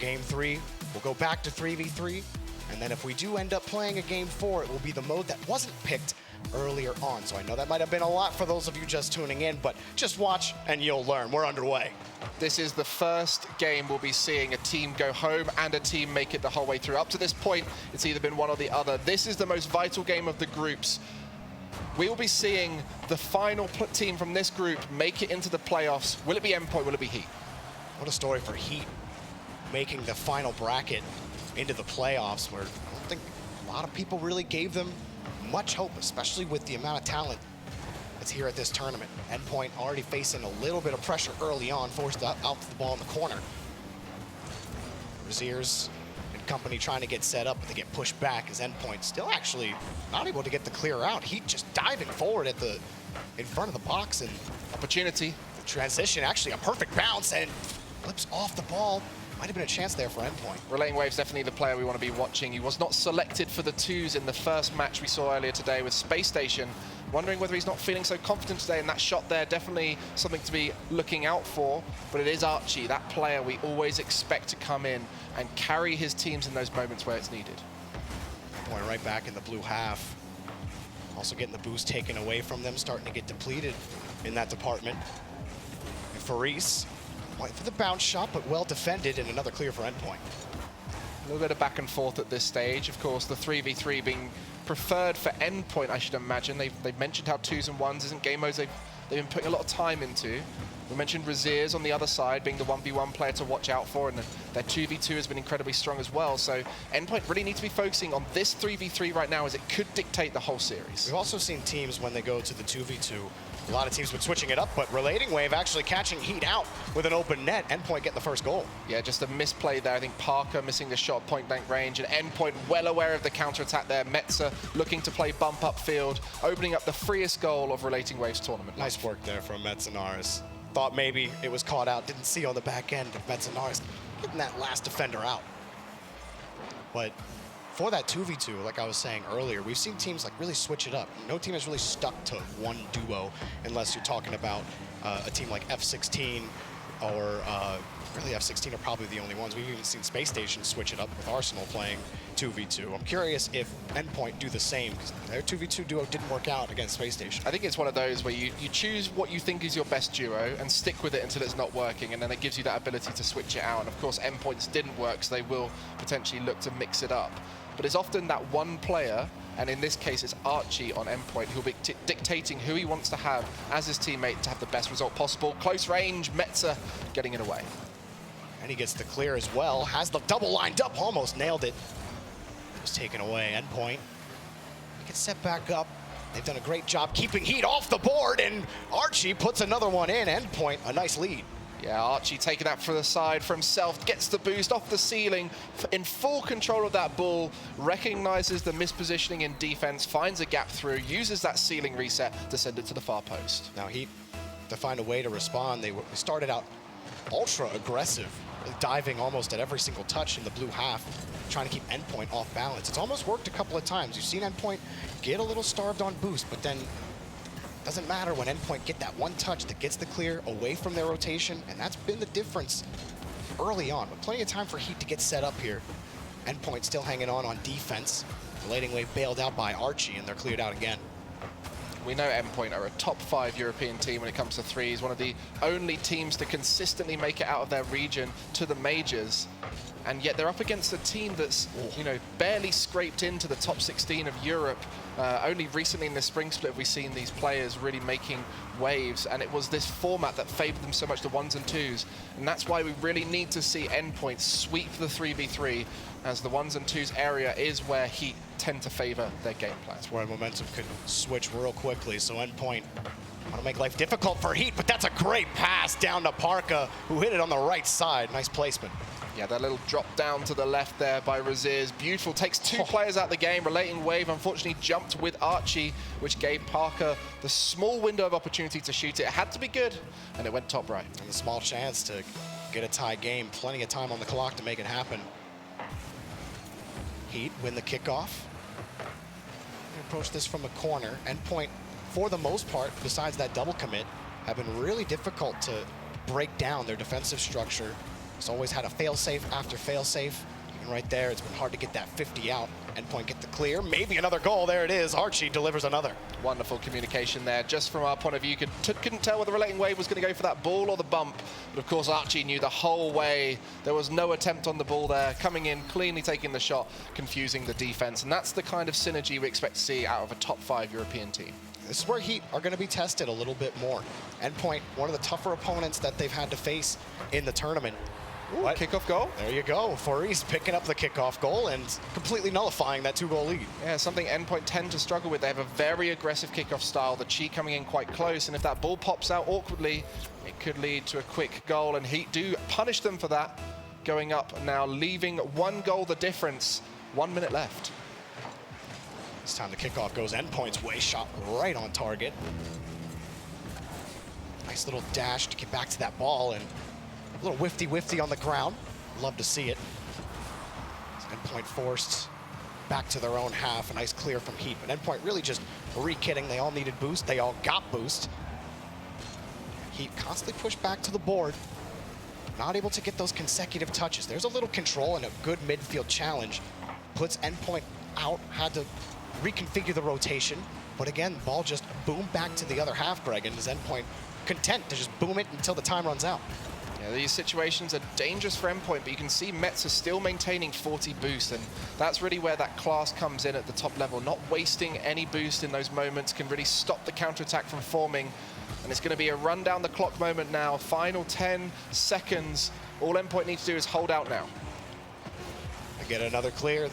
Game 3, we'll go back to 3v3, and then if we do end up playing a Game 4, it will be the mode that wasn't picked earlier on. So I know that might have been a lot for those of you just tuning in, but just watch and you'll learn. We're underway. This is the first game we'll be seeing a team go home and a team make it the whole way through. Up to this point, it's either been one or the other. This is the most vital game of the groups. We will be seeing the final team from this group make it into the playoffs. Will it be Endpoint? Will it be HEET? What a story for HEET, making the final bracket into the playoffs, where I don't think a lot of people really gave them much hope, especially with the amount of talent that's here at this tournament. Endpoint already facing a little bit of pressure early on, forced out the ball in the corner. Raziers and company trying to get set up, but they get pushed back as Endpoint still actually not able to get the clear out. HEET just diving forward in front of the box, and Opportunity. the transition, actually a perfect bounce, and flips off the ball. Might have been a chance there for Endpoint. Relaying Wave's definitely the player we want to be watching. He was not selected for the twos in the first match we saw earlier today with Space Station. Wondering whether he's not feeling so confident today, and that shot there, definitely something to be looking out for. But it is Archie, that player we always expect to come in and carry his teams in those moments where it's needed. Endpoint right back in the blue half. Also getting the boost taken away from them, starting to get depleted in that department. And Faris went for the bounce shot, but well defended, and another clear for Endpoint. A little bit of back and forth at this stage. Of course, the 3v3 being preferred for Endpoint, I should imagine. They've mentioned how 2s and 1s isn't game modes they've been putting a lot of time into. We mentioned Raziers on the other side being the 1v1 player to watch out for, and their 2v2 has been incredibly strong as well. So Endpoint really needs to be focusing on this 3v3 right now, as it could dictate the whole series. We've also seen teams, when they go to the 2v2, a lot of teams been switching it up, but Relating Wave actually catching HEET out with an open net. Endpoint getting the first goal. Yeah, just a misplay there. I think Parker missing the shot at point-blank range, and Endpoint well aware of the counter-attack there. Metza looking to play bump upfield, opening up the freest goal of Relating Wave's tournament. Nice work there from Metzenaris. Thought maybe it was caught out, didn't see on the back end of Metzenaris getting that last defender out. But for that 2v2, like I was saying earlier, we've seen teams like really switch it up. No team has really stuck to one duo, unless you're talking about a team like F16 or really F16 are probably the only ones. We've even seen Space Station switch it up with Arsenal playing 2v2. I'm curious if Endpoint do the same, because their 2v2 duo didn't work out against Space Station. I think it's one of those where you choose what you think is your best duo and stick with it until it's not working, and then it gives you that ability to switch it out. And of course, Endpoint's didn't work, so they will potentially look to mix it up. But it's often that one player, and in this case it's Archie on Endpoint, who'll be dictating who he wants to have as his teammate to have the best result possible. Close range, Metza getting it away. And he gets the clear as well, has the double lined up, almost nailed it. It was taken away. Endpoint, he gets set back up. They've done a great job keeping HEET off the board, and Archie puts another one in. Endpoint, a nice lead. Yeah, Archie taking that for the side for himself, gets the boost off the ceiling, in full control of that ball, recognizes the mispositioning in defense, finds a gap through, uses that ceiling reset to send it to the far post. Now HEET, to find a way to respond, they started out ultra aggressive, diving almost at every single touch in the blue half, trying to keep Endpoint off balance. It's almost worked a couple of times. You've seen Endpoint get a little starved on boost, but then doesn't matter when Endpoint get that one touch that gets the clear away from their rotation, and that's been the difference early on. But plenty of time for HEET to get set up here. Endpoint still hanging on defense. Relating Wave bailed out by Archie, and they're cleared out again. We know Endpoint are a top 5 European team when it comes to threes, one of the only teams to consistently make it out of their region to the majors. And yet they're up against a team that's, you know, barely scraped into the top 16 of Europe. Only recently in the spring split have we seen these players really making waves, and it was this format that favored them so much, the 1s and 2s. And that's why we really need to see Endpoint sweep the 3v3, as the 1s and 2s area is where HEET tend to favor their game plan. That's where momentum could switch real quickly. So Endpoint want to make life difficult for HEET, but that's a great pass down to Parka, who hit it on the right side. Nice placement. Yeah, that little drop down to the left there by Raziers. Beautiful, takes 2 players out of the game. Relating Wave unfortunately jumped with Archie, which gave Parker the small window of opportunity to shoot it. It had to be good, and it went top right. And a small chance to get a tie game. Plenty of time on the clock to make it happen. HEET win the kickoff. Approach this from a corner. Endpoint, for the most part, besides that double commit, have been really difficult to break down their defensive structure He's always had a fail-safe after fail-safe. And right there, it's been hard to get that 50 out. Endpoint get the clear. Maybe another goal. There it is. Archie delivers another. Wonderful communication there. Just from our point of view, couldn't tell whether Relating Wave was going to go for that ball or the bump. But of course, Archie knew the whole way. There was no attempt on the ball there. Coming in, cleanly taking the shot, confusing the defense. And that's the kind of synergy we expect to see out of a top 5 European team. This is where HEET are going to be tested a little bit more. Endpoint, one of the tougher opponents that they've had to face in the tournament. Ooh, kickoff goal. There you go. Faris picking up the kickoff goal and completely nullifying that 2-goal lead. Yeah, something Endpoint tend to struggle with. They have a very aggressive kickoff style, the Chi coming in quite close, and if that ball pops out awkwardly, it could lead to a quick goal, and HEET do punish them for that, going up now, leaving 1 goal the difference, 1 minute left. This time the kickoff goes Endpoint's way, shot right on target. Nice little dash to get back to that ball, and a little whifty on the ground. Love to see it. Endpoint forced back to their own half. A nice clear from HEET, but Endpoint really just re-kidding. They all needed boost. They all got boost. HEET constantly pushed back to the board. Not able to get those consecutive touches. There's a little control and a good midfield challenge. Puts Endpoint out, had to reconfigure the rotation. But again, the ball just boomed back to the other half, Greg, and is Endpoint content to just boom it until the time runs out. Yeah, these situations are dangerous for Endpoint, but you can see Mets are still maintaining 40 boost, and that's really where that class comes in at the top level. Not wasting any boost in those moments can really stop the counterattack from forming. And it's going to be a run down the clock moment now. Final 10 seconds. All Endpoint needs to do is hold out now. They get another clear.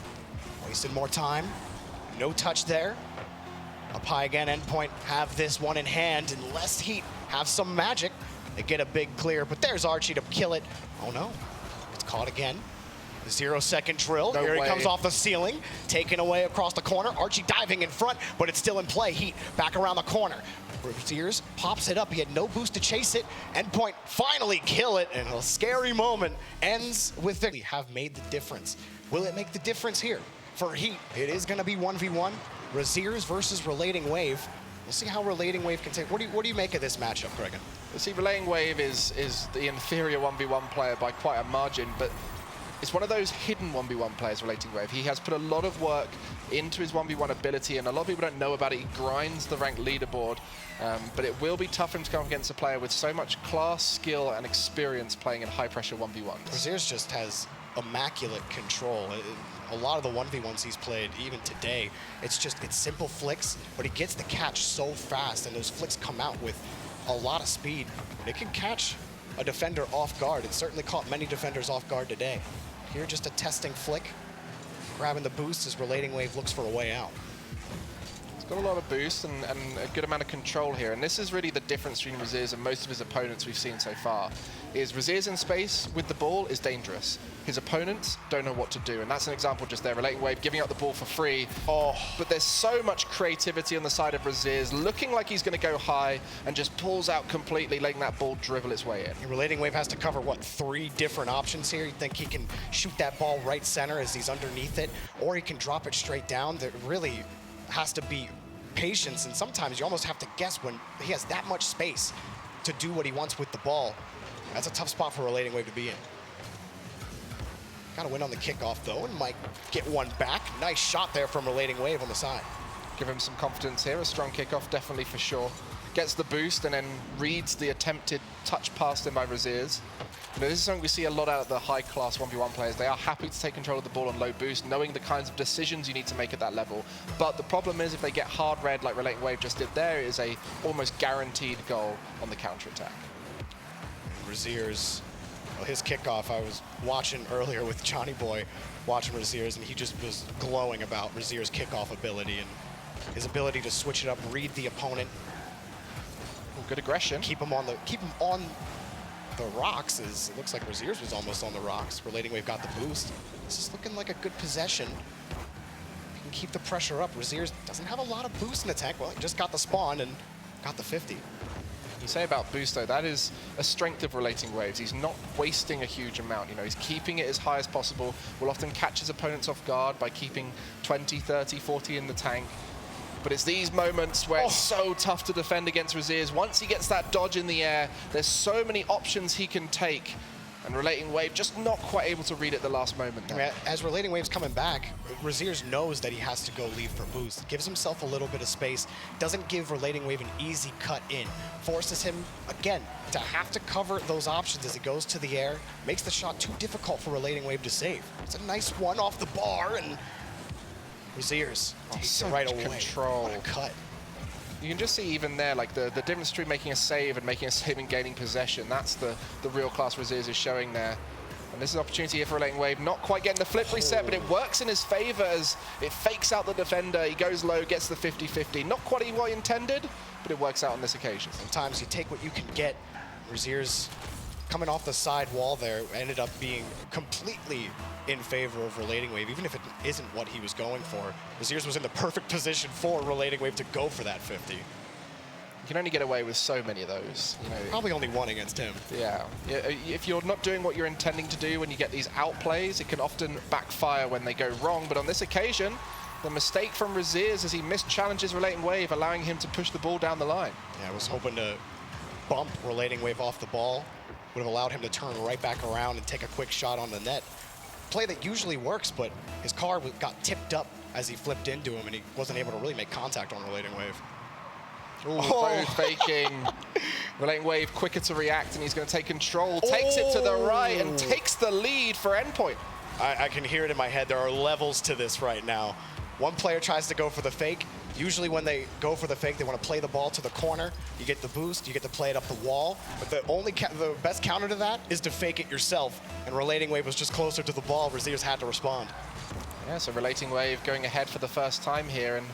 Wasted more time. No touch there. Up high again, Endpoint have this one in hand, unless HEET have some magic. They get a big clear, but there's Archie to kill it. Oh no, it's caught again. The 0-second drill. No Here way. he comes off the ceiling, taken away across the corner. Archie diving in front, but it's still in play. HEET back around the corner. Sears pops it up. He had no boost to chase it. Endpoint finally kill it, and a scary moment ends with victory. Have made the difference. Will it make the difference here? For HEET, it is going to be 1v1. Raziers versus Relating Wave. We'll see how Relating Wave can take. What do you make of this matchup, Gregan? You see, Relating Wave is the inferior 1v1 player by quite a margin, but it's one of those hidden 1v1 players, Relating Wave. He has put a lot of work into his 1v1 ability, and a lot of people don't know about it. He grinds the ranked leaderboard, but it will be tough for him to come against a player with so much class, skill, and experience playing in high-pressure 1v1s. Raziers just has immaculate control. A lot of the 1v1s he's played, even today, it's simple flicks, but he gets the catch so fast, and those flicks come out with a lot of speed. It can catch a defender off guard. It certainly caught many defenders off guard today. Here, just a testing flick, grabbing the boost as Relating Wave looks for a way out. He's got a lot of boost and a good amount of control here, and this is really the difference between Raziers and most of his opponents we've seen so far. Is Raziers in space with the ball is dangerous. His opponents don't know what to do, and that's an example just there. Relating Wave giving up the ball for free. Oh, but there's so much creativity on the side of Raziers, looking like he's going to go high and just pulls out completely, letting that ball dribble its way in. And Relating Wave has to cover, what, 3 different options here? You think he can shoot that ball right center as he's underneath it, or he can drop it straight down? There really has to be patience, and sometimes you almost have to guess when he has that much space to do what he wants with the ball. That's a tough spot for Relating Wave to be in. Got to win on the kickoff, though, and might get one back. Nice shot there from Relating Wave on the side. Give him some confidence here. A strong kickoff, definitely for sure. Gets the boost and then reads the attempted touch past him by Raziers. You know, this is something we see a lot out of the high-class 1v1 players. They are happy to take control of the ball on low boost, knowing the kinds of decisions you need to make at that level. But the problem is if they get hard red like Relating Wave just did there, it is a almost guaranteed goal on the counter-attack. Raziers, well, his kickoff, I was watching earlier with Johnny Boy, watching Raziers, and he just was glowing about Raziers' kickoff ability and his ability to switch it up, read the opponent. Good aggression. Keep him on the rocks. It looks like Raziers was almost on the rocks. Relating Wave got the boost. This is looking like a good possession. You can keep the pressure up. Raziers doesn't have a lot of boost in the tank. Well, he just got the spawn and got the 50. You say about boost, though, that is a strength of Relating Waves. He's not wasting a huge amount. You know, he's keeping it as high as possible. Will often catch his opponents off guard by keeping 20, 30, 40 in the tank. But it's these moments where it's so tough to defend against Raziers. Once he gets that dodge in the air, there's so many options he can take. And Relating Wave just not quite able to read at the last moment there. I mean, as Relating Wave's coming back, Raziers knows that he has to go leave for boost. Gives himself a little bit of space. Doesn't give Relating Wave an easy cut in. Forces him, again, to have to cover those options as he goes to the air. Makes the shot too difficult for Relating Wave to save. It's a nice one off the bar, and Raziers takes it right away. Control. What a cut. You can just see even there, like the difference between making a save and making a save and gaining possession. That's the real class Raziers is showing there. And this is an opportunity here for Relating Wave. Not quite getting the flip reset, but it works in his favor as it fakes out the defender. He goes low, gets the 50-50. Not quite what he intended, but it works out on this occasion. Sometimes you take what you can get. Raziers coming off the side wall there ended up being completely in favor of Relating Wave, even if it isn't what he was going for. Raziers was in the perfect position for Relating Wave to go for that 50. You can only get away with so many of those. You know, probably only one against him. Yeah. If you're not doing what you're intending to do when you get these outplays, it can often backfire when they go wrong. But on this occasion, the mistake from Raziers as he mischallenges Relating Wave, allowing him to push the ball down the line. Yeah, I was hoping to bump Relating Wave off the ball. Would have allowed him to turn right back around and take a quick shot on the net. Play that usually works, but his car got tipped up as he flipped into him, and he wasn't able to really make contact on Relating Wave. Ooh, both faking. Relating Wave quicker to react, and he's going to take control. Takes it to the right and takes the lead for Endpoint. I can hear it in my head. There are levels to this right now. One player tries to go for the fake. Usually when they go for the fake, they want to play the ball to the corner. You get the boost, you get to play it up the wall. But the best counter to that is to fake it yourself. And Relating Wave was just closer to the ball. Raziers had to respond. Yeah, so Relating Wave going ahead for the first time here. And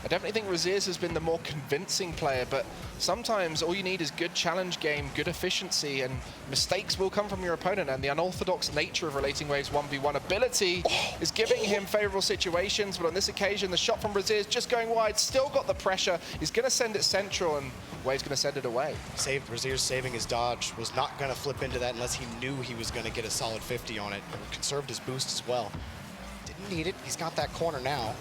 I definitely think Raziers has been the more convincing player, but sometimes all you need is good challenge game, good efficiency, and mistakes will come from your opponent, and the unorthodox nature of Relating Wave's 1v1 ability is giving him favorable situations, but on this occasion, the shot from Raziers just going wide, still got the pressure. He's going to send it central, and Wave's going to send it away. Raziers saving his dodge, was not going to flip into that unless he knew he was going to get a solid 50 on it, and conserved his boost as well. Didn't need it. He's got that corner now.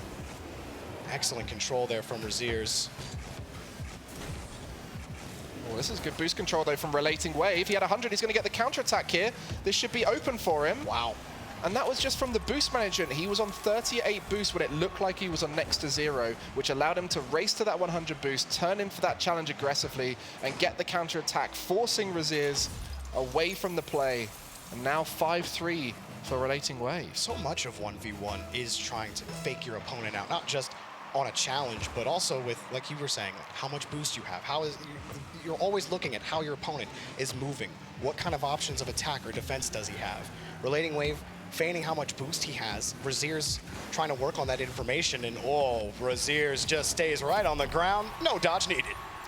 Excellent control there from Raziers. Well, this is good boost control, though, from Relating Wave. He had 100. He's going to get the counterattack here. This should be open for him. Wow. And that was just from the boost management. He was on 38 boost when it looked like he was on next to 0, which allowed him to race to that 100 boost, turn in for that challenge aggressively, and get the counterattack, forcing Raziers away from the play. And now 5-3 for Relating Wave. So much of 1v1 is trying to fake your opponent out, not just on a challenge, but also with, like you were saying, like how much boost you have. You're always looking at how your opponent is moving. What kind of options of attack or defense does he have? Relating Wave feigning how much boost he has. Raziers trying to work on that information, and Raziers just stays right on the ground. No dodge needed.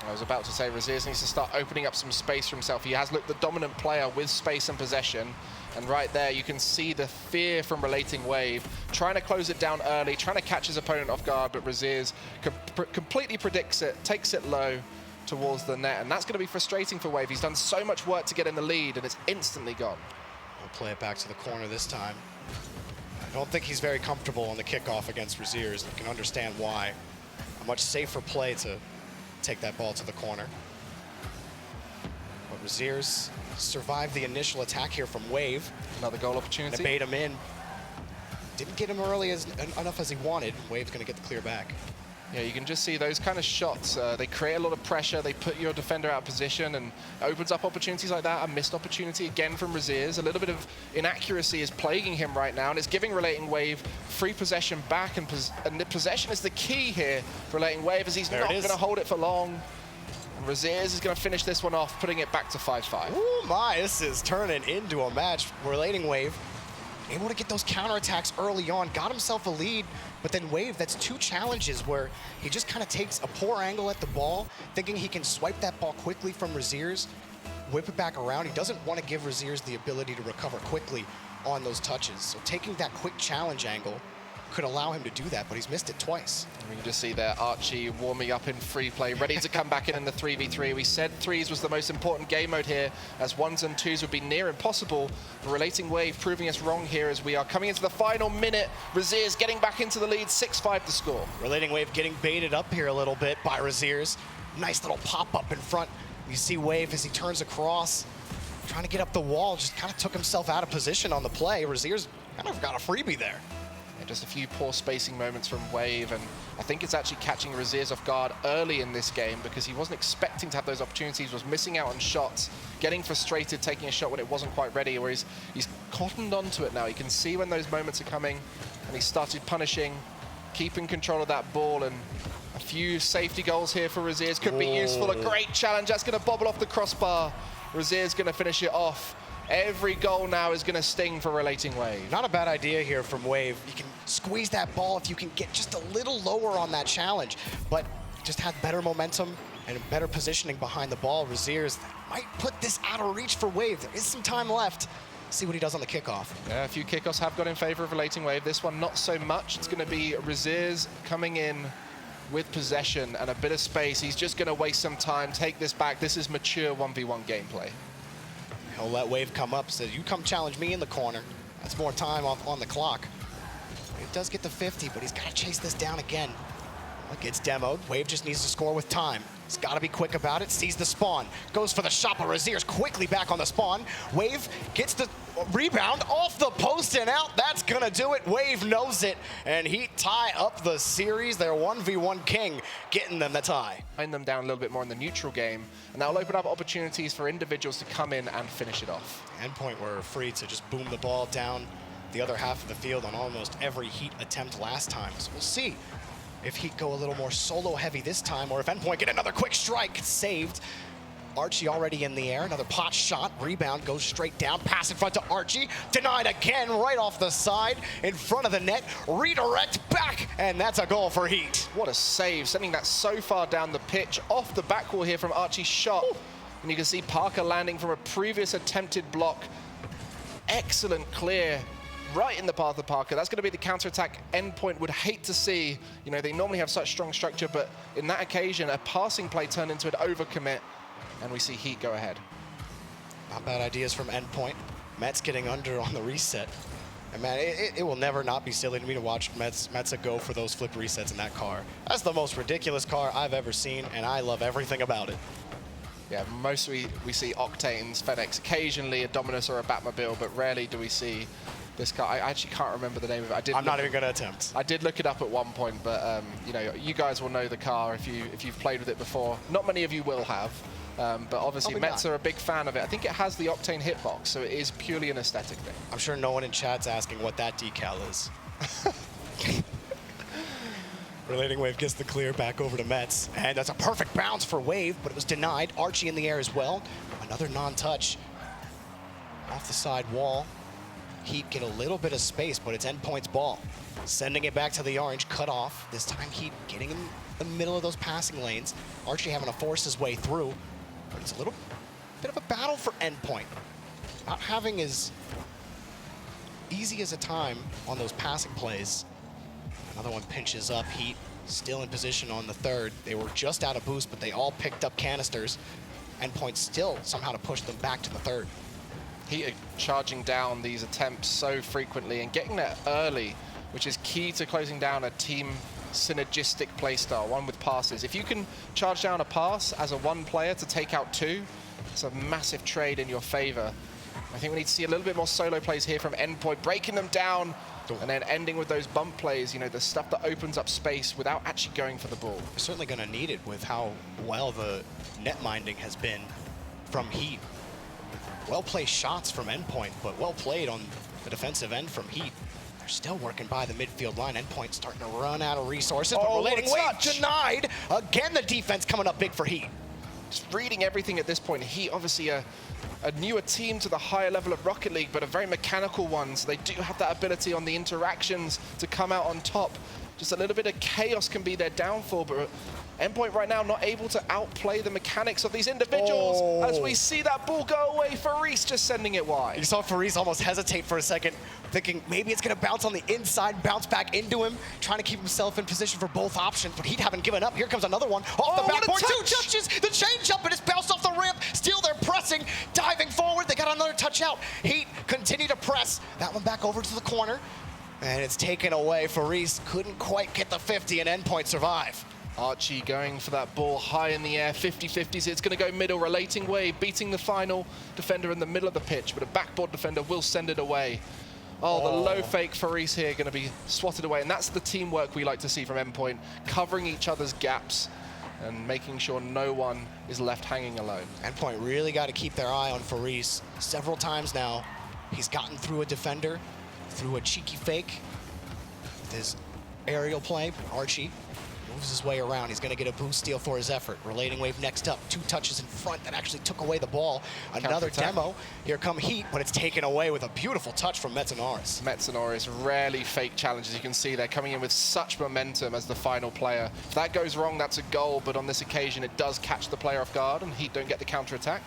I was about to say Raziers needs to start opening up some space for himself. He has looked the dominant player with space and possession. And right there, you can see the fear from Relating Wave, trying to close it down early, trying to catch his opponent off guard, but Raziers completely predicts it, takes it low towards the net, and that's going to be frustrating for Wave. He's done so much work to get in the lead, and it's instantly gone. We'll play it back to the corner this time. I don't think he's very comfortable on the kickoff against Raziers. You can understand why. A much safer play to take that ball to the corner. But Raziers survived the initial attack here from Wave. Another goal opportunity. To bait him in. Didn't get him early enough as he wanted. Wave's going to get the clear back. Yeah, you can just see those kind of shots. They create a lot of pressure. They put your defender out of position and opens up opportunities like that. A missed opportunity again from Raziers. A little bit of inaccuracy is plaguing him right now, and it's giving Relating Wave free possession back. And the possession is the key here for Relating Wave, as he's not going to hold it for long. And Raziers is going to finish this one off, putting it back to 5-5. Oh my, this is turning into a match. Relating Wave able to get those counterattacks early on, got himself a lead, but then Wave, that's two challenges where he just kind of takes a poor angle at the ball, thinking he can swipe that ball quickly from Raziers, whip it back around. He doesn't want to give Raziers the ability to recover quickly on those touches. So taking that quick challenge angle could allow him to do that, but he's missed it twice. You can just see there Archie warming up in free play, ready to come back in the 3v3. We said threes was the most important game mode here, as ones and twos would be near impossible. The Relating Wave proving us wrong here as we are coming into the final minute. Raziers getting back into the lead, 6-5 to score. Relating Wave getting baited up here a little bit by Raziers. Nice little pop-up in front. You see Wave as he turns across. trying to get up the wall, just kind of took himself out of position on the play. Razier's kind of got a freebie there. Yeah, just a few poor spacing moments from Wave, and I think it's actually catching Razier's off guard early in this game because he wasn't expecting to have those opportunities, was missing out on shots, getting frustrated, taking a shot when it wasn't quite ready, where he's cottoned onto it now. He can see when those moments are coming, and he started punishing, keeping control of that ball, and a few safety goals here for Razier's could be useful. A great challenge, that's going to bobble off the crossbar. Razier's going to finish it off. Every goal now is going to sting for Relating Wave. Not a bad idea here from Wave. You can squeeze that ball if you can get just a little lower on that challenge, but just had better momentum and better positioning behind the ball. Razier's might put this out of reach for Wave. There is some time left. See what he does on the kickoff. Yeah, a few kickoffs have gone in favor of Relating Wave. This one, not so much. It's going to be Razier's coming in with possession and a bit of space. He's just going to waste some time, take this back. This is mature 1v1 gameplay. He'll let Wave come up, says, you come challenge me in the corner. That's more time on the clock. He does get the 50, but he's got to chase this down again. Look, it's demoed. Wave just needs to score with time. He's got to be quick about it. Sees the spawn. Goes for the shot, but Razier's quickly back on the spawn. Wave gets the rebound off the post and out. That's going to do it. Wave knows it. And HEET tie up the series. Their 1v1 king getting them the tie. Find them down a little bit more in the neutral game, and that'll open up opportunities for individuals to come in and finish it off. Endpoint were free to just boom the ball down the other half of the field on almost every HEET attempt last time. So we'll see if HEET go a little more solo heavy this time, or if Endpoint get another quick strike. Saved. Archie already in the air, another pot shot, rebound goes straight down, pass in front to Archie, denied again, right off the side, in front of the net, redirect back, and that's a goal for HEET. What a save, sending that so far down the pitch, off the back wall here from Archie's shot. Ooh. And you can see Parker landing from a previous attempted block. Excellent clear, right in the path of Parker. That's going to be the counter-attack Endpoint would hate to see. You know, they normally have such strong structure, but in that occasion, a passing play turned into an overcommit, and we see HEET go ahead. Not bad ideas from Endpoint. Mets getting under on the reset. And man, it will never not be silly to me to watch Metsa go for those flip resets in that car. That's the most ridiculous car I've ever seen, and I love everything about it. Yeah, mostly we see Octanes, FedEx, occasionally a Dominus or a Batmobile, but rarely do we see this car. I actually can't remember the name of it. I'm not even going to attempt. I did look it up at one point, but you know, you guys will know the car if you've played with it before. Not many of you will have, but obviously Mets are a big fan of it. I think it has the Octane hitbox, so it is purely an aesthetic thing. I'm sure no one in chat's asking what that decal is. Relating Wave gets the clear back over to Mets, and that's a perfect bounce for Wave, but it was denied. Archie in the air as well. Another non-touch off the side wall. HEET get a little bit of space, but it's Endpoint's ball. Sending it back to the orange, cut off. This time HEET getting in the middle of those passing lanes. Archie having to force his way through, but it's a little bit of a battle for Endpoint. Not having as easy as a time on those passing plays. Another one pinches up. HEET still in position on the third. They were just out of boost, but they all picked up canisters. Endpoint still somehow to push them back to the third. HEET are charging down these attempts so frequently and getting there early, which is key to closing down a team synergistic playstyle, one with passes. If you can charge down a pass as a one player to take out two, it's a massive trade in your favor. I think we need to see a little bit more solo plays here from Endpoint, breaking them down, and then ending with those bump plays, you know, the stuff that opens up space without actually going for the ball. They're certainly going to need it with how well the net minding has been from HEET. Well-placed shots from Endpoint, but well played on the defensive end from HEET. They're still working by the midfield line. Endpoint starting to run out of resources, but Relating Wave denied. Again, the defense coming up big for HEET. Just reading everything at this point. HEET obviously a newer team to the higher level of Rocket League, but a very mechanical one, so they do have that ability on the interactions to come out on top. Just a little bit of chaos can be their downfall, but Endpoint right now not able to outplay the mechanics of these individuals as we see that ball go away. Faris just sending it wide. You saw Faris almost hesitate for a second, thinking maybe it's going to bounce on the inside, bounce back into him, trying to keep himself in position for both options, but HEET haven't given up. Here comes another one off the backboard. Two touches, the change up, and it's bounced off the ramp. Still they're pressing, diving forward. They got another touch out. HEET continue to press. That one back over to the corner, and it's taken away. Faris couldn't quite get the 50, and Endpoint survive. Archie going for that ball high in the air, 50-50s. It's going to go middle, relating wave, beating the final defender in the middle of the pitch, but a backboard defender will send it away. Oh, the low fake Faris here going to be swatted away, and that's the teamwork we like to see from Endpoint, covering each other's gaps and making sure no one is left hanging alone. Endpoint really got to keep their eye on Faris. Several times now, he's gotten through a defender, through a cheeky fake with his aerial play. Archie moves his way around. He's going to get a boost steal for his effort. Relating wave next up. 2 touches in front that actually took away the ball. Another demo. Here come Heat, but it's taken away with a beautiful touch from Metsonaris. Metsonaris rarely fake challenges. You can see they're coming in with such momentum as the final player. If that goes wrong, that's a goal, but on this occasion, it does catch the player off guard, and Heat don't get the counter-attack.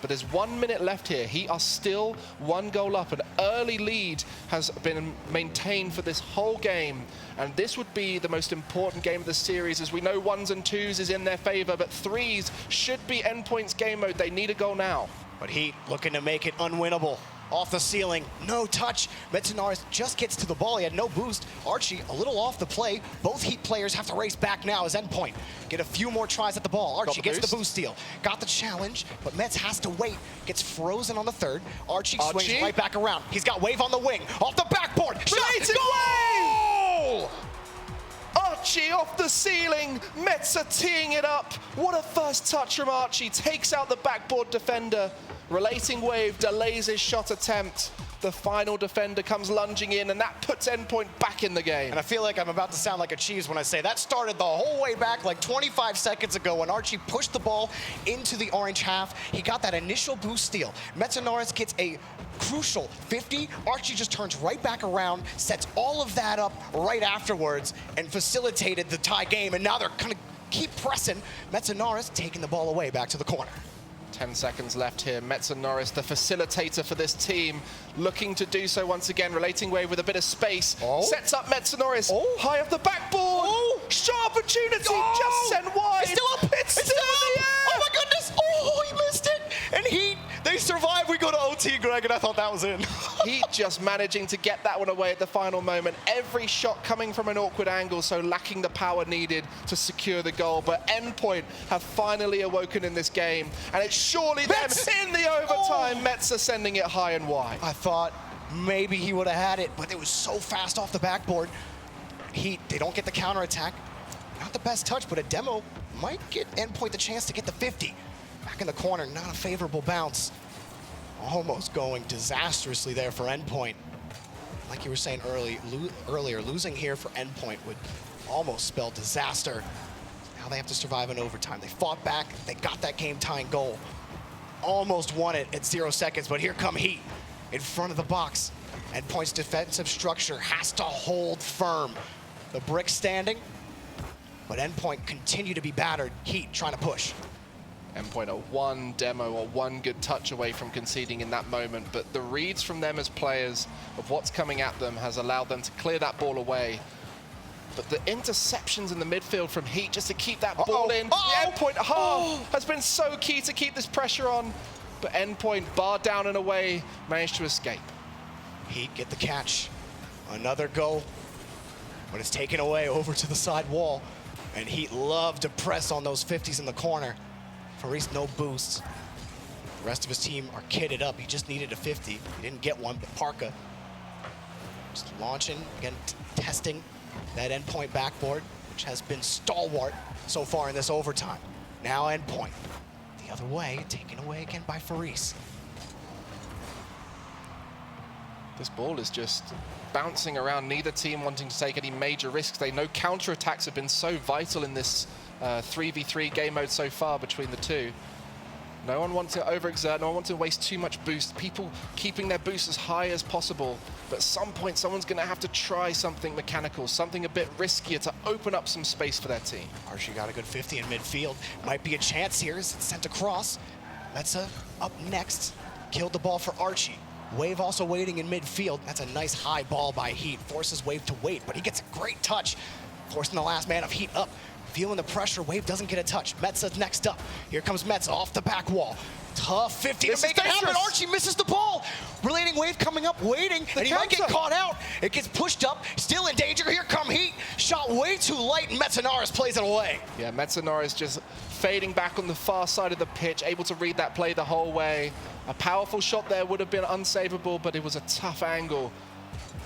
But there's 1 minute left here. Heat are still 1 goal up. An early lead has been maintained for this whole game. And this would be the most important game of the series, as we know 1s and 2s is in their favor, but 3s should be Endpoint's game mode. They need a goal now. But Heat looking to make it unwinnable. Off the ceiling, no touch. Metsonaris just gets to the ball. He had no boost. Archie a little off the play. Both Heat players have to race back now as Endpoint get a few more tries at the ball. Archie gets the boost steal. Got the challenge, but Mets has to wait. Gets frozen on the third. Archie swings right back around. He's got wave on the wing. Off the backboard. Shot! Goal! Archie off the ceiling. Mets are teeing it up. What a first touch from Archie. Takes out the backboard defender. Relating wave delays his shot attempt. The final defender comes lunging in, and that puts Endpoint back in the game. And I feel like I'm about to sound like a Chiefs when I say that started the whole way back like 25 seconds ago when Archie pushed the ball into the orange half. He got that initial boost steal. Metsonaris gets a crucial 50. Archie just turns right back around, sets all of that up right afterwards, and facilitated the tie game. And now they're going to keep pressing. Metsonaris taking the ball away back to the corner. 10 seconds left here. Metsonaris, the facilitator for this team, looking to do so once again. Relating wave with a bit of space. Sets up Metsonaris. High off the backboard. Shot opportunity. Just sent wide. It's still up. It's still in the air. Oh my goodness. Oh, he missed it. And Heat, they survive. We go to OT, Greg, and I thought that was in. Heat just managing to get that one away at the final moment. Every shot coming from an awkward angle, so lacking the power needed to secure the goal. But Endpoint have finally awoken in this game, and it's surely them in the overtime. Mets are sending it high and wide. I thought maybe he would have had it, but it was so fast off the backboard. Heat, they don't get the counterattack. Not the best touch, but a demo might get Endpoint the chance to get the 50. Back in the corner, not a favorable bounce. Almost going disastrously there for Endpoint. Like you were saying earlier, losing here for Endpoint would almost spell disaster. Now they have to survive in overtime. They fought back, they got that game-tying goal. Almost won it at 0 seconds, but here come Heat in front of the box. Endpoint's defensive structure has to hold firm. The brick standing, but Endpoint continue to be battered. Heat trying to push. Endpoint are 1 demo or 1 good touch away from conceding in that moment, but the reads from them as players of what's coming at them has allowed them to clear that ball away. But the interceptions in the midfield from Heat just to keep that ball in. The Endpoint half has been so key to keep this pressure on, but Endpoint, barred down and away, managed to escape. Heat get the catch. Another goal, but it's taken away over to the side wall. And Heat love to press on those 50s in the corner. Faris, no boosts. The rest of his team are kitted up. He just needed a 50. He didn't get one, but Parka just launching, again, testing that Endpoint backboard, which has been stalwart so far in this overtime. Now Endpoint, the other way, taken away again by Faris. This ball is just bouncing around, neither team wanting to take any major risks. They know counterattacks have been so vital in this 3v3 game mode so far between the two. No one wants to overexert, no one wants to waste too much boost. People keeping their boost as high as possible. But at some point, someone's going to have to try something mechanical, something a bit riskier to open up some space for their team. Archie got a good 50 in midfield. Might be a chance here as it's sent across. Metsa up next. Killed the ball for Archie. Wave also waiting in midfield. That's a nice high ball by Heat. Forces Wave to wait, but he gets a great touch. Forcing the last man of Heat up. Feeling the pressure, Wave doesn't get a touch. Metsa's next up. Here comes Metsa off the back wall. Tough 50 to make it happen. Archie misses the ball. Relating Wave coming up, waiting, and he might get caught out. It gets pushed up, still in danger. Here come Heat. shot way too late, and Metanaris plays it away. Yeah, Metanaris just fading back on the far side of the pitch, able to read that play the whole way. A powerful shot there would have been unsavable, but it was a tough angle.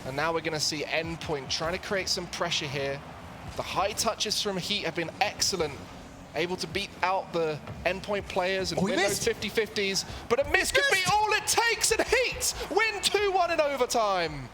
And now we're going to see Endpoint trying to create some pressure here. The high touches from HEET have been excellent, able to beat out the Endpoint players and win those 50-50s. But a miss could be all it takes, and HEET win 2-1 in overtime.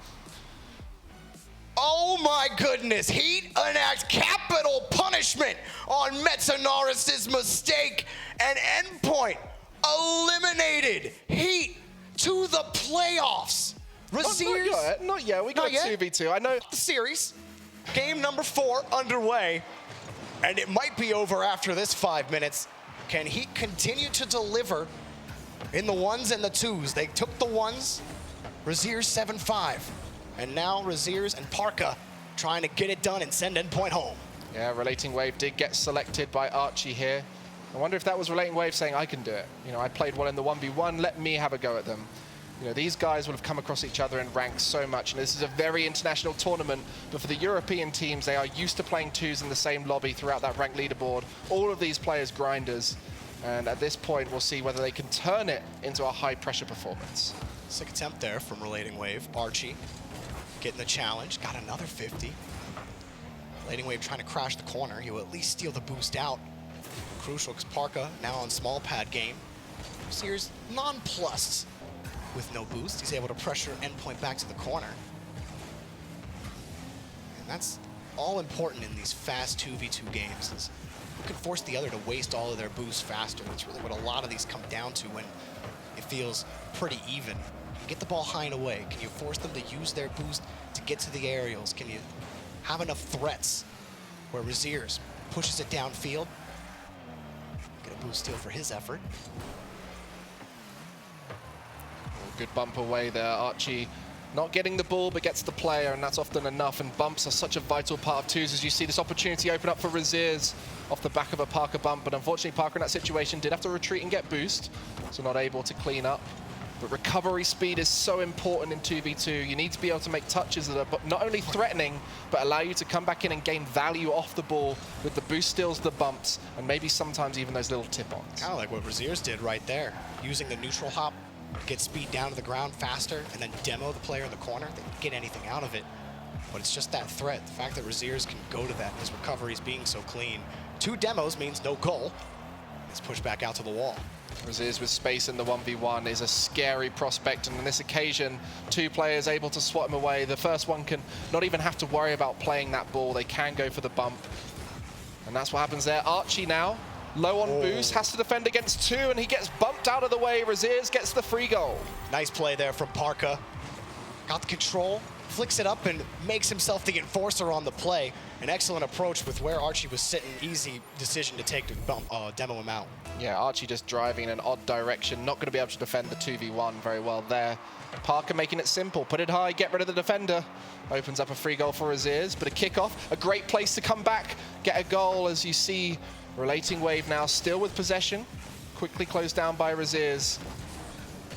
Oh my goodness, HEET enacts capital punishment on Metanaris' mistake, and Endpoint eliminated HEET to the playoffs. Not yet. We got 2v2. I know the series, game number 4 underway, and it might be over after this 5 minutes. Can HEET continue to deliver in the 1s and the 2s? They took the 1s, Razier's 7-5, and now Razier's and Parka trying to get it done and send Endpoint home. Yeah, Relating Wave did get selected by Archie here. I wonder if that was Relating Wave saying, I can do it. You know, I played well in the 1v1, let me have a go at them. You know, these guys will have come across each other in ranks so much, and this is a very international tournament, but for the European teams, they are used to playing 2s in the same lobby throughout that ranked leaderboard. All of these players grinders, and at this point, we'll see whether they can turn it into a high-pressure performance. Sick attempt there from Relating Wave. Archie getting the challenge, got another 50. Relating Wave trying to crash the corner. He will at least steal the boost out. Crucial, because Parka now on small pad game. Sears nonplussed with no boost. He's able to pressure Endpoint back to the corner. And that's all important in these fast 2v2 games, is who can force the other to waste all of their boosts faster. That's really what a lot of these come down to when it feels pretty even. Get the ball high and away. Can you force them to use their boost to get to the aerials? Can you have enough threats where Razier's pushes it downfield? Get a boost steal for his effort. Good bump away there. Archie not getting the ball, but gets the player, and that's often enough. And bumps are such a vital part of 2s, as you see this opportunity open up for Razier's off the back of a Parka bump. But unfortunately, Parka in that situation did have to retreat and get boost, so not able to clean up. But recovery speed is so important in 2v2. You need to be able to make touches that are not only threatening, but allow you to come back in and gain value off the ball with the boost steals, the bumps, and maybe sometimes even those little tip-ons. Kind of like what Razier's did right there, using the neutral hop, get speed down to the ground faster, and then demo the player in the corner. They didn't get anything out of it, but it's just that threat. The fact that Razier's can go to that, his recoveries being so clean. 2 demos means no goal. It's pushed back out to the wall. Razier's with space in the 1v1 is a scary prospect, and on this occasion, 2 players able to swat him away. The first one can not even have to worry about playing that ball. They can go for the bump, and that's what happens there. Archie now, low on boost, has to defend against 2, and he gets bumped out of the way. Razier's gets the free goal. Nice play there from Parka. Got the control, flicks it up, and makes himself the enforcer on the play. An excellent approach with where Archie was sitting. Easy decision to take to demo him out. Yeah, Archie just driving in an odd direction. Not going to be able to defend the 2v1 very well there. Parka making it simple. Put it high, get rid of the defender. Opens up a free goal for Razier's, but a kickoff. A great place to come back, get a goal, as you see Relating Wave now still with possession. Quickly closed down by Razier's.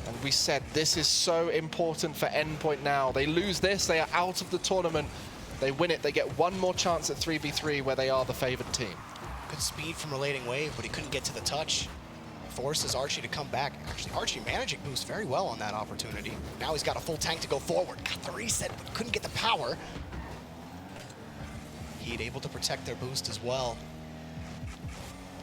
And we said this is so important for Endpoint now. They lose this, they are out of the tournament. They win it, they get one more chance at 3v3 where they are the favored team. Good speed from Relating Wave, but he couldn't get to the touch. Forces Archie to come back. Actually, Archie managing boost very well on that opportunity. Now he's got a full tank to go forward. Got the reset, but couldn't get the power. HEET able to protect their boost as well.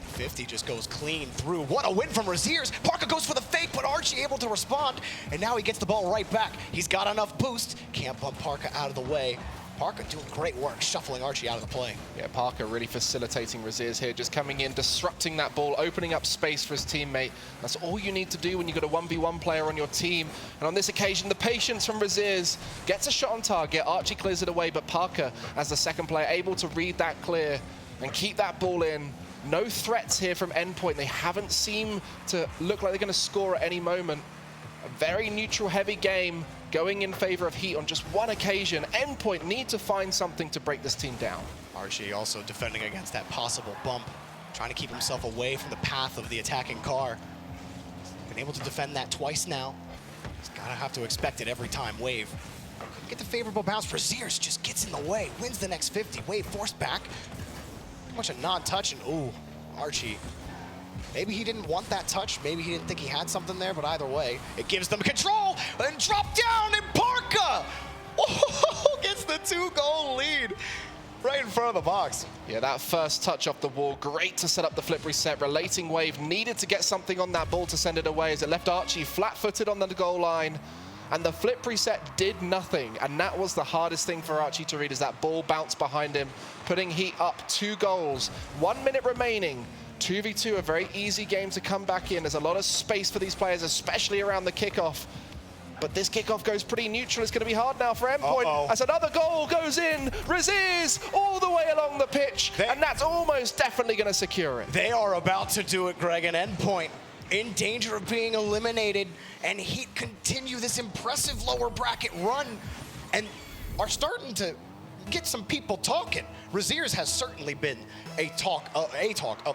50 just goes clean through. What a win from Razier's. Parka goes for the fake, but Archie able to respond, and now he gets the ball right back. He's got enough boost. Can't bump Parka out of the way. Parka doing great work, shuffling Archie out of the play. Yeah, Parka really facilitating Razier's here, just coming in, disrupting that ball, opening up space for his teammate. That's all you need to do when you've got a 1v1 player on your team. And on this occasion, the patience from Razier's gets a shot on target. Archie clears it away, but Parka, as the second player, able to read that clear and keep that ball in. No threats here from Endpoint. They haven't seemed to look like they're going to score at any moment. A very neutral, heavy game going in favor of HEET on just one occasion. Endpoint need to find something to break this team down. Archie also defending against that possible bump, trying to keep himself away from the path of the attacking car. Been able to defend that twice now. He's gotta have to expect it every time. Wave get the favorable bounce. Raziers just gets in the way, wins the next 50. Wave forced back. Much a non-touch, and ooh, Archie. Maybe he didn't want that touch. Maybe he didn't think he had something there, but either way, it gives them control, and drop down, and Parka gets the 2-goal lead right in front of the box. Yeah, that first touch off the wall, great to set up the flip reset. Relating Wave needed to get something on that ball to send it away as it left Archie flat-footed on the goal line. And the flip reset did nothing. And that was the hardest thing for Archie to read, as that ball bounced behind him, putting Heat up 2 goals. 1 minute remaining. 2v2, a very easy game to come back in. There's a lot of space for these players, especially around the kickoff. But this kickoff goes pretty neutral. It's going to be hard now for Endpoint. As another goal goes in. Raziers all the way along the pitch. And that's almost definitely going to secure it. They are about to do it, Greg, and Endpoint in danger of being eliminated. And Heat continue this impressive lower bracket run and are starting to get some people talking. Raziers has certainly been a talk of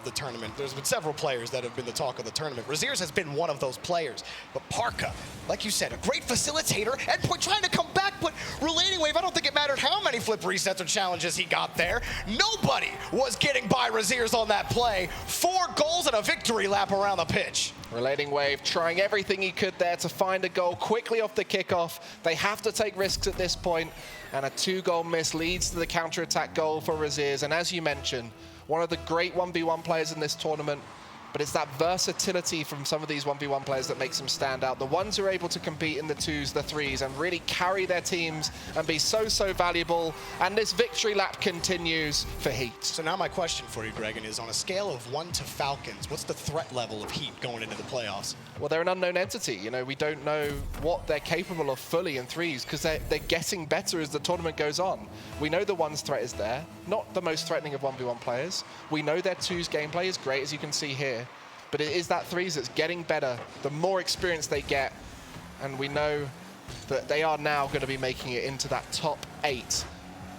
the tournament. There's been several players that have been the talk of the tournament. Raziers has been one of those players. But Parka, like you said, a great facilitator. Endpoint trying to come back, but Relating Wave, I don't think it mattered how many flip resets or challenges he got there. Nobody was getting by Raziers on that play. 4 goals and a victory lap around the pitch. Relating Wave trying everything he could there to find a goal quickly off the kickoff. They have to take risks at this point, and a 2-goal miss leads to the counter-attack goal for Raziers. And as you mentioned, one of the great 1v1 players in this tournament, but it's that versatility from some of these 1v1 players that makes them stand out. The ones who are able to compete in the 2s, the 3s, and really carry their teams and be so valuable. And this victory lap continues for Heat. So now my question for you, Greg, is on a scale of 1 to Falcons, what's the threat level of Heat going into the playoffs? Well, they're an unknown entity. You know, we don't know what they're capable of fully in 3s, because they're getting better as the tournament goes on. We know the 1's threat is there, not the most threatening of 1v1 players. We know their 2's gameplay is great, as you can see here. But it is that 3's that's getting better, the more experience they get. And we know that they are now going to be making it into that top 8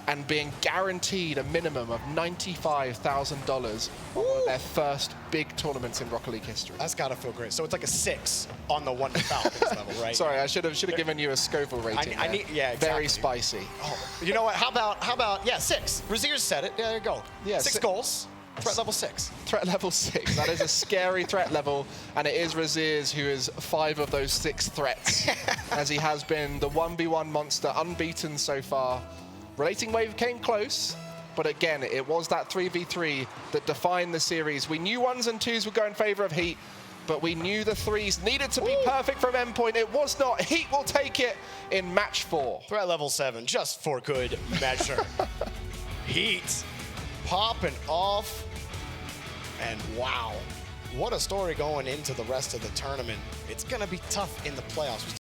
and being guaranteed a minimum of $95,000 on their first big tournaments in Rocket League history. That's got to feel great. So it's like a 6 on the 1 to Falcons level, right? Sorry, I should have given you a Scoville rating. I need, yeah, exactly. Very spicy. Oh, you know what? How about yeah, 6. Raziers said it. There you go. Yeah, 6 goals. Threat level 6. Threat level 6. That is a scary threat level, and it is Raziers who is 5 of those 6 threats, as he has been the 1v1 monster, unbeaten so far. Relating Wave came close, but again, it was that 3v3 that defined the series. We knew 1s and 2s would go in favor of Heat, but we knew the 3s needed to be perfect from Endpoint. It was not. Heat will take it in match 4. Threat level 7, just for good measure. Heat popping off. And wow, what a story going into the rest of the tournament. It's going to be tough in the playoffs.